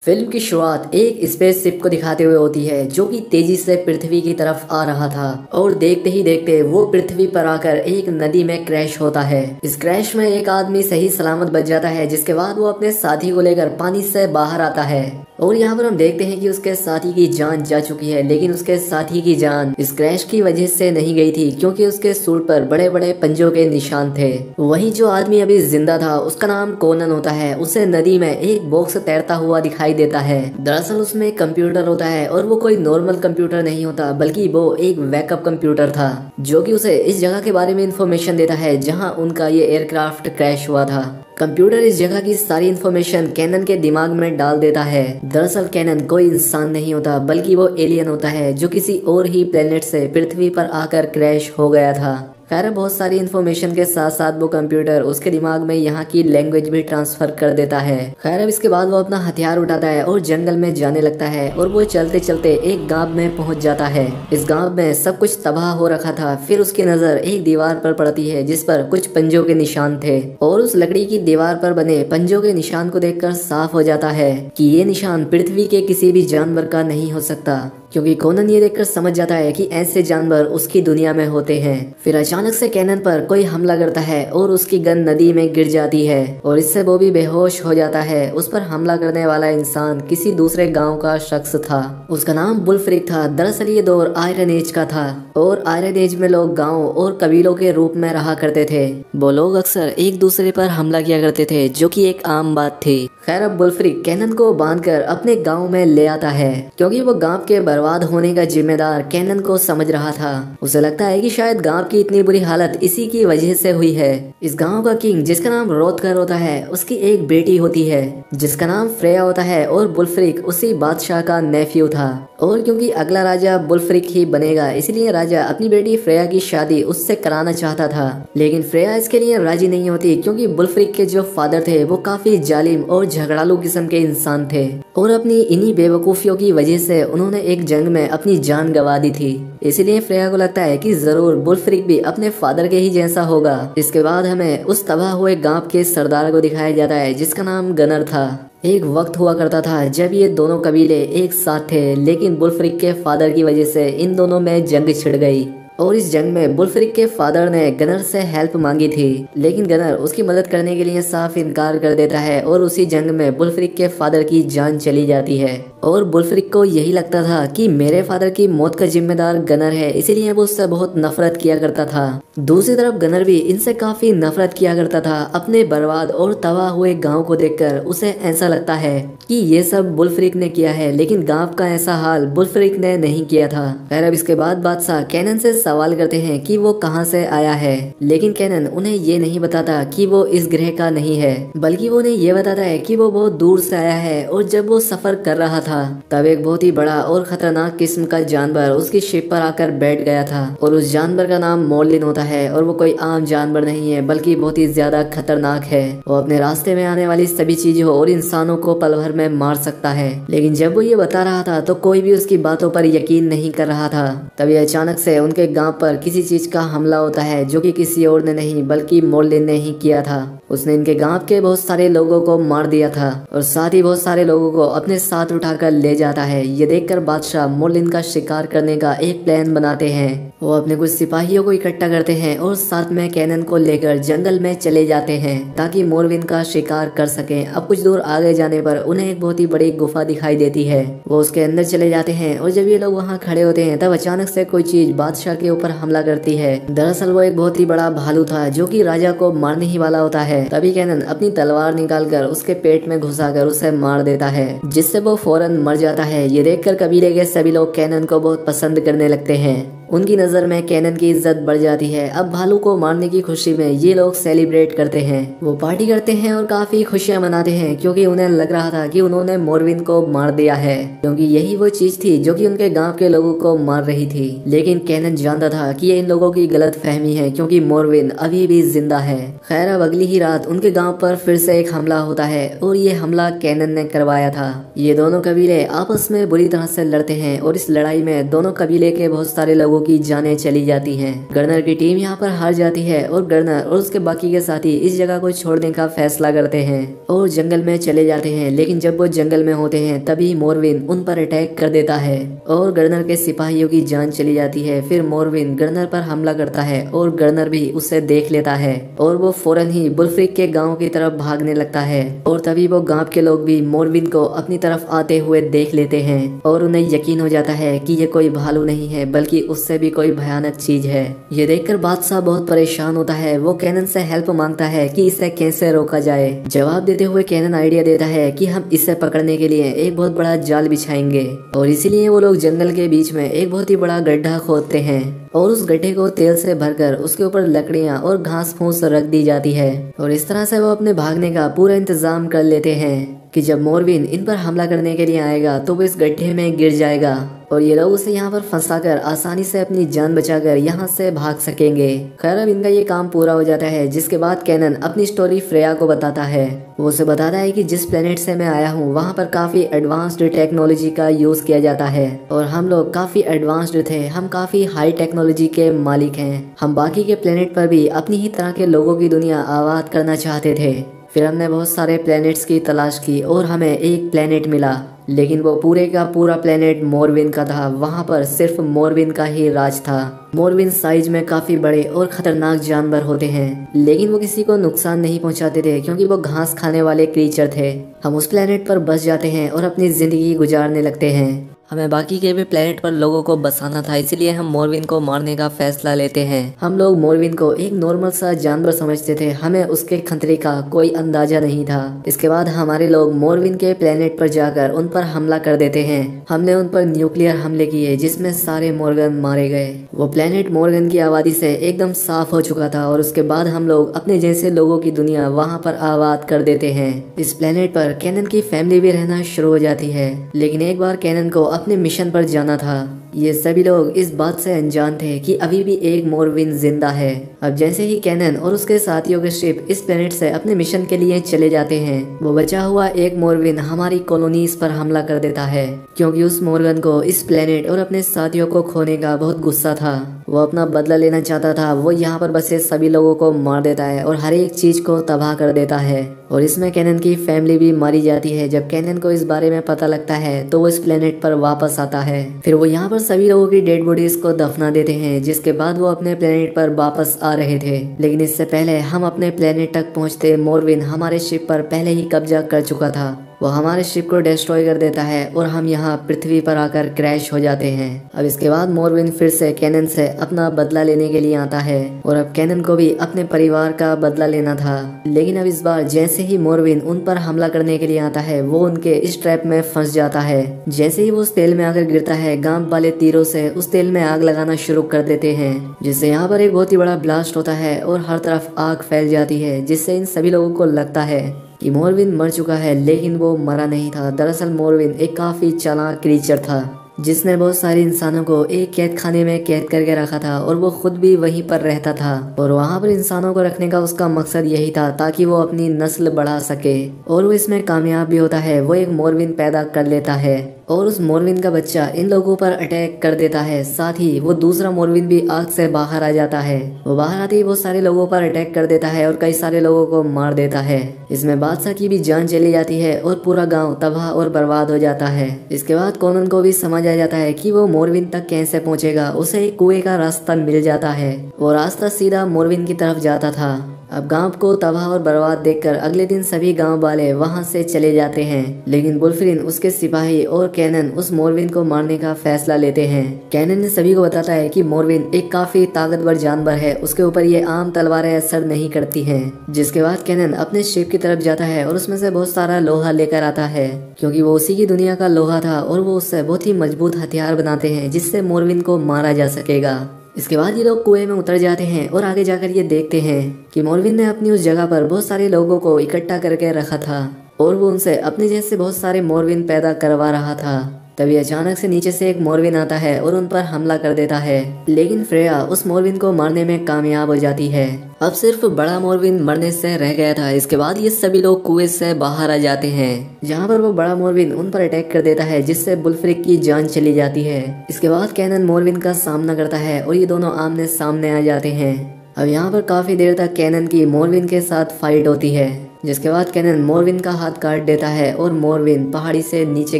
Film की शुरुआत एक स्पेसशिप को दिखाते हुए होती है जो कि तेजी से पृथ्वी की तरफ आ रहा था और देखते ही देखते वो पृथ्वी पर आकर एक नदी में क्रैश होता है। इस क्रैश में एक आदमी सही सलामत बच जाता है, जिसके बाद वो अपने साथी को लेकर पानी से बाहर आता है और यहाँ पर हम देखते हैं कि उसके साथी की जान जा चुकी है, लेकिन उसके साथी की जान इस क्रैश की वजह से नहीं गई थी क्योंकि उसके सूट पर बड़े बड़े पंजों के निशान थे। वहीं जो आदमी अभी जिंदा था उसका नाम कोनन होता है। उसे नदी में एक बॉक्स तैरता हुआ दिखाई देता है। दरअसल उसमें कंप्यूटर होता है और वो कोई नॉर्मल कंप्यूटर नहीं होता बल्कि वो एक बैकअप कंप्यूटर था जो कि उसे इस जगह के बारे में इंफॉर्मेशन देता है जहां उनका ये एयरक्राफ्ट क्रैश हुआ था। कंप्यूटर इस जगह की सारी इंफॉर्मेशन कैनन के दिमाग में डाल देता है। दरअसल कैनन कोई इंसान नहीं होता बल्कि वो एलियन होता है जो किसी और ही प्लेनेट से पृथ्वी पर आकर क्रैश हो गया था। खैर बहुत सारी इन्फॉर्मेशन के साथ साथ वो कंप्यूटर उसके दिमाग में यहाँ की लैंग्वेज भी ट्रांसफर कर देता है। खैर अब इसके बाद वो अपना हथियार उठाता है और जंगल में जाने लगता है और वो चलते चलते एक गांव में पहुंच जाता है। इस गांव में सब कुछ तबाह हो रखा था। फिर उसकी नजर एक दीवार पर पड़ती है जिस पर कुछ पंजों के निशान थे और उस लकड़ी की दीवार पर बने पंजों के निशान को देखकर साफ हो जाता है कि ये निशान पृथ्वी के किसी भी जानवर का नहीं हो सकता, क्योंकि कोनन ये देखकर समझ जाता है कि ऐसे जानवर उसकी दुनिया में होते हैं। फिर अचानक से कैनन पर कोई हमला करता है और उसकी गन नदी में गिर जाती है और इससे वो भी बेहोश हो जाता है। उस पर हमला करने वाला इंसान किसी दूसरे गांव का शख्स था। उसका नाम बुल्फ्रिक था। दरअसल ये दौर आयरन एज का था और आयरन एज में लोग गाँव और कबीलों के रूप में रहा करते थे। वो लोग अक्सर एक दूसरे पर हमला किया करते थे जो कि एक आम बात थी। खैर अब बुल्फ्रिक कैनन को बांधकर अपने गांव में ले आता है क्योंकि वो गांव के बर्बाद होने का जिम्मेदार कैनन को समझ रहा था। उसे लगता है कि शायद गांव की इतनी बुरी हालत इसी की वजह से हुई है। इस गांव का किंग जिसका नाम रोथकर होता है उसकी एक बेटी होती है जिसका नाम फ्रेया होता है और बुल्फ्रिक उसी बादशाह का नेफ्यू था और क्योंकि अगला राजा बुल्फ्रिक ही बनेगा इसलिए राजा अपनी बेटी फ्रेया की शादी उससे कराना चाहता था, लेकिन फ्रेया इसके लिए राजी नहीं होती क्योंकि बुल्फ्रिक के जो फादर थे वो काफी जालिम और झगड़ालू किस्म के इंसान थे और अपनी इन्हीं बेवकूफियों की वजह से उन्होंने एक जंग में अपनी जान गंवा दी थी। इसलिए फ्रेया को लगता है कि जरूर बुल्फ्रिक भी अपने फादर के ही जैसा होगा। इसके बाद हमें उस तबाह हुए गांव के सरदार को दिखाया जाता है जिसका नाम गनर था। एक वक्त हुआ करता था जब ये दोनों कबीले एक साथ थे, लेकिन बुल्फ्रिक के फादर की वजह से इन दोनों में जंग छिड़ गई और इस जंग में बुल्फ्रिक के फादर ने गनर से हेल्प मांगी थी, लेकिन गनर उसकी मदद करने के लिए साफ इनकार कर देता है और उसी जंग में बुल्फ्रिक के फादर की जान चली जाती है और बुल्फ्रिक को यही लगता था कि मेरे फादर की मौत का जिम्मेदार गनर है, इसीलिए वो उससे बहुत नफरत किया करता था। दूसरी तरफ गनर भी इनसे काफी नफरत किया करता था। अपने बर्बाद और तबाह हुए गांव को देखकर उसे ऐसा लगता है कि ये सब बुल्फ्रिक ने किया है, लेकिन गांव का ऐसा हाल बुल्फ्रिक ने नहीं किया था। खैर अब इसके बाद बादशाह कैनन से सवाल करते हैं कि वो कहां से आया है, लेकिन कैनन उन्हें ये नहीं बताता कि वो इस ग्रह का नहीं है, बल्कि वो उन्हें ये बताता है कि वो बहुत दूर से आया है और जब वो सफर कर रहा था तब एक बहुत ही बड़ा और खतरनाक किस्म का जानवर उसकी शिप पर आकर बैठ गया था और उस जानवर का नाम मोर्लिन होता है और वो कोई आम जानवर नहीं है बल्कि बहुत ही ज्यादा खतरनाक है। वो अपने रास्ते में आने वाली सभी चीजों और इंसानों को पल भर में मार सकता है, लेकिन जब वो ये बता रहा था तो कोई भी उसकी बातों पर यकीन नहीं कर रहा था। तभी अचानक से उनके गांव पर किसी चीज का हमला होता है जो कि किसी और ने नहीं बल्कि मोर्लिन ने ही किया था। उसने इनके गांव के बहुत सारे लोगों को मार दिया था और साथ ही बहुत सारे लोगों को अपने साथ उठाकर ले जाता है। ये देखकर बादशाह मोर्लिन का शिकार करने का एक प्लान बनाते हैं। वो अपने कुछ सिपाहियों को इकट्ठा करते हैं और साथ में कैनन को लेकर जंगल में चले जाते हैं ताकि मोर्लिन का शिकार कर सके। अब कुछ दूर आगे जाने पर उन्हें एक बहुत ही बड़ी गुफा दिखाई देती है। वो उसके अंदर चले जाते हैं और जब ये लोग वहाँ खड़े होते हैं तब अचानक से कोई चीज बादशाह के ऊपर हमला करती है। दरअसल वो एक बहुत ही बड़ा भालू था जो कि राजा को मारने ही वाला होता है। तभी कैनन अपनी तलवार निकालकर उसके पेट में घुसाकर उसे मार देता है, जिससे वो फौरन मर जाता है। ये देखकर कबीले के सभी लोग कैनन को बहुत पसंद करने लगते हैं। उनकी नजर में कैनन की इज्जत बढ़ जाती है। अब भालू को मारने की खुशी में ये लोग सेलिब्रेट करते हैं। वो पार्टी करते हैं और काफी खुशियां मनाते हैं क्योंकि उन्हें लग रहा था कि उन्होंने मोरविन को मार दिया है, क्योंकि यही वो चीज थी जो कि उनके गांव के लोगों को मार रही थी। लेकिन कैनन जानता था कि ये इन लोगों की गलत फहमी है क्योंकि मोरविन अभी भी जिंदा है। खैर अब अगली ही रात उनके गाँव पर फिर से एक हमला होता है और ये हमला कैनन ने करवाया था। ये दोनों कबीले आपस में बुरी तरह से लड़ते हैं और इस लड़ाई में दोनों कबीले के बहुत सारे लोगों लोगों की जानें चली जाती हैं। गवर्नर की टीम यहाँ पर हार जाती है और गवर्नर और उसके बाकी के साथी इस जगह को छोड़ने का फैसला करते हैं और जंगल में चले जाते हैं। लेकिन जब वो जंगल में होते हैं तभी मोरविन उन पर अटैक कर देता है और गवर्नर के सिपाहियों की जान चली जाती है। फिर मोरविन गवर्नर पर हमला करता है और गवर्नर भी उसे देख लेता है और वो फौरन ही बुलफ्रिक के गांव की तरफ भागने लगता है और तभी वो गांव के लोग भी मोरविन को अपनी तरफ आते हुए देख लेते हैं और उन्हें यकीन हो जाता है कि ये कोई भालू नहीं है बल्कि उससे भी कोई भयानक चीज है। ये देखकर बादशाह बहुत परेशान होता है। वो कैनन से हेल्प मांगता है कि इसे कैसे रोका जाए। जवाब देते हुए कैनन आइडिया देता है कि हम इसे पकड़ने के लिए एक बहुत बड़ा जाल बिछाएंगे और इसीलिए वो लोग जंगल के बीच में एक बहुत ही बड़ा गड्ढा खोदते हैं और उस गड्ढे को तेल से भरकर उसके ऊपर लकड़ियां और घास फूस रख दी जाती है और इस तरह से वो अपने भागने का पूरा इंतजाम कर लेते हैं कि जब मोरविन इन पर हमला करने के लिए आएगा तो वो इस गड्ढे में गिर जाएगा और ये लोग उसे यहाँ पर फंसाकर आसानी से अपनी जान बचाकर यहाँ से भाग सकेंगे। खैर अब इनका ये काम पूरा हो जाता है, जिसके बाद कैनन अपनी स्टोरी फ्रेया को बताता है। वो उसे बताता है कि जिस प्लेनेट से मैं आया हूँ वहाँ पर काफी एडवांस्ड टेक्नोलॉजी का यूज किया जाता है और हम लोग काफी एडवांस्ड थे। हम काफी हाई टेक्नोलॉजी के मालिक हैं। हम बाकी के प्लेनेट पर भी अपनी ही तरह के लोगों की दुनिया आबाद करना चाहते थे। फिर हमने बहुत सारे प्लैनेट्स की तलाश की और हमें एक प्लैनेट मिला, लेकिन वो पूरे का पूरा प्लैनेट मोरविन का था। वहाँ पर सिर्फ मोरविन का ही राज था। मोरविन साइज में काफी बड़े और खतरनाक जानवर होते हैं, लेकिन वो किसी को नुकसान नहीं पहुंचाते थे क्योंकि वो घास खाने वाले क्रीचर थे। हम उस प्लैनेट पर बस जाते हैं और अपनी जिंदगी गुजारने लगते हैं। हमें बाकी के भी प्लेनेट पर लोगों को बसाना था, इसलिए हम मोरविन को मारने का फैसला लेते हैं। हम लोग मोरविन को एक नॉर्मल सा जानवर समझते थे, हमें उसके खतरे का कोई अंदाजा नहीं था। इसके बाद हमारे लोग मोरविन के प्लेनेट पर जाकर उन पर हमला कर देते हैं। हमने उन पर न्यूक्लियर हमले किए जिसमें सारे मोर्गन मारे गए। वो प्लेनेट मोर्गन की आबादी से एकदम साफ हो चुका था और उसके बाद हम लोग अपने जैसे लोगों की दुनिया वहाँ पर आबाद कर देते हैं। इस प्लेनेट पर कैनन की फैमिली भी रहना शुरू हो जाती है, लेकिन एक बार कैनन को अपने मिशन पर जाना था। ये सभी लोग इस बात से अनजान थे कि अभी भी एक मोरविन जिंदा है। अब जैसे ही कैनन और उसके साथियों के शिप इस प्लेनेट से अपने मिशन के लिए चले जाते हैं, वो बचा हुआ एक मोरविन हमारी कॉलोनीज पर हमला कर देता है क्योंकि उस मोरविन को इस प्लेनेट और अपने साथियों को खोने का बहुत गुस्सा था। वो अपना बदला लेना चाहता था। वो यहाँ पर बसे सभी लोगों को मार देता है और हर एक चीज को तबाह कर देता है और इसमें कैनन की फैमिली भी मारी जाती है। जब कैनन को इस बारे में पता लगता है तो वो इस प्लेनेट पर वापस आता है। फिर वो यहाँ पर सभी लोगों की डेड बॉडीज को दफना देते हैं, जिसके बाद वो अपने प्लेनेट पर वापस आ रहे थे। लेकिन इससे पहले हम अपने प्लेनेट तक पहुँचते मोरविन हमारे शिप पर पहले ही कब्जा कर चुका था। वो हमारे शिप को डिस्ट्रॉय कर देता है और हम यहाँ पृथ्वी पर आकर क्रैश हो जाते हैं। अब इसके बाद मोरविन फिर से कैनन से अपना बदला लेने के लिए आता है और अब कैनन को भी अपने परिवार का बदला लेना था। लेकिन अब इस बार जैसे ही मोरविन उन पर हमला करने के लिए आता है, वो उनके इस ट्रैप में फंस जाता है। जैसे ही वो उस तेल में आकर गिरता है, गांव वाले तीरों से उस तेल में आग लगाना शुरू कर देते हैं, जिससे यहाँ पर एक बहुत ही बड़ा ब्लास्ट होता है और हर तरफ आग फैल जाती है, जिससे इन सभी लोगों को लगता है कि मोरविन मर चुका है। लेकिन वो मरा नहीं था। दरअसल मोरविन एक काफी चालाक क्रीचर था जिसने बहुत सारे इंसानों को एक कैद खाने में कैद करके रखा था और वो खुद भी वहीं पर रहता था और वहाँ पर इंसानों को रखने का उसका मकसद यही था ताकि वो अपनी नस्ल बढ़ा सके और वो इसमें कामयाब भी होता है। वो एक मोरविन पैदा कर लेता है और उस मोरविन का बच्चा इन लोगों पर अटैक कर देता है। साथ ही वो दूसरा मोरविन भी आग से बाहर आ जाता है। वो बाहर आते ही वो सारे लोगों पर अटैक कर देता है और कई सारे लोगों को मार देता है। इसमें बादशाह की भी जान चली जाती है और पूरा गांव तबाह और बर्बाद हो जाता है। इसके बाद कोनन को भी समझ आ जाता है कि वो मोरविन तक कैसे पहुंचेगा। उसे एक कुएं का रास्ता मिल जाता है। वो रास्ता सीधा मोरविन की तरफ जाता था। अब गांव को तबाह और बर्बाद देखकर अगले दिन सभी गांव वाले वहां से चले जाते हैं, लेकिन बुलफ्रिन, उसके सिपाही और कैनन उस मोरविन को मारने का फैसला लेते हैं। कैनन ने सभी को बताता है कि मोरविन एक काफी ताकतवर जानवर है, उसके ऊपर ये आम तलवारें असर नहीं करती हैं। जिसके बाद कैनन अपने शिप की तरफ जाता है और उसमें से बहुत सारा लोहा लेकर आता है क्योंकि वो उसी की दुनिया का लोहा था और वो उससे बहुत ही मजबूत हथियार बनाते हैं जिससे मोरविन को मारा जा सकेगा। इसके बाद ये लोग कुएं में उतर जाते हैं और आगे जाकर ये देखते हैं कि मोरविन ने अपनी उस जगह पर बहुत सारे लोगों को इकट्ठा करके रखा था और वो उनसे अपने जैसे बहुत सारे मोरविन पैदा करवा रहा था। तभी अचानक से नीचे से एक मोरविन आता है और उन पर हमला कर देता है, लेकिन फ्रेया उस मोरविन को मारने में कामयाब हो जाती है। अब सिर्फ बड़ा मोरविन मरने से रह गया था। इसके बाद ये सभी लोग कुएं से बाहर आ जाते हैं, जहाँ पर वो बड़ा मोरविन उन पर अटैक कर देता है, जिससे बुलफ्रिक की जान चली जाती है। इसके बाद कैनन मोरविन का सामना करता है और ये दोनों आमने सामने आ जाते हैं। अब यहाँ पर काफी देर तक कैनन की मोरविन के साथ फाइट होती है, जिसके बाद कैनन मोरविन का हाथ काट देता है और मोरविन पहाड़ी से नीचे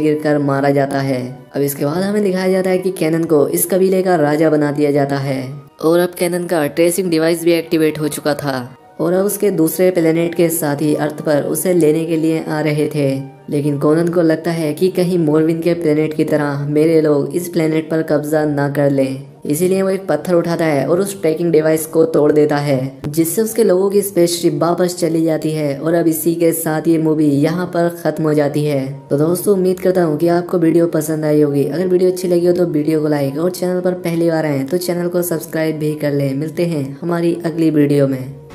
गिरकर मारा जाता है। अब इसके बाद हमें दिखाया जाता है कि कैनन को इस कबीले का राजा बना दिया जाता है और अब कैनन का ट्रेसिंग डिवाइस भी एक्टिवेट हो चुका था और अब उसके दूसरे प्लेनेट के साथी अर्थ पर उसे लेने के लिए आ रहे थे। लेकिन कोनन को लगता है कि कहीं मोरविन के प्लेनेट की तरह मेरे लोग इस प्लेनेट पर कब्जा ना कर लें, इसीलिए वो एक पत्थर उठाता है और उस ट्रैकिंग डिवाइस को तोड़ देता है, जिससे उसके लोगों की स्पेसशिप वापस चली जाती है। और अब इसी के साथ ये मूवी यहाँ पर खत्म हो जाती है। तो दोस्तों उम्मीद करता हूँ कि आपको वीडियो पसंद आई होगी। अगर वीडियो अच्छी लगी हो तो वीडियो को लाइक और चैनल पर पहली बार आए तो चैनल को सब्सक्राइब भी कर ले। मिलते हैं हमारी अगली वीडियो में।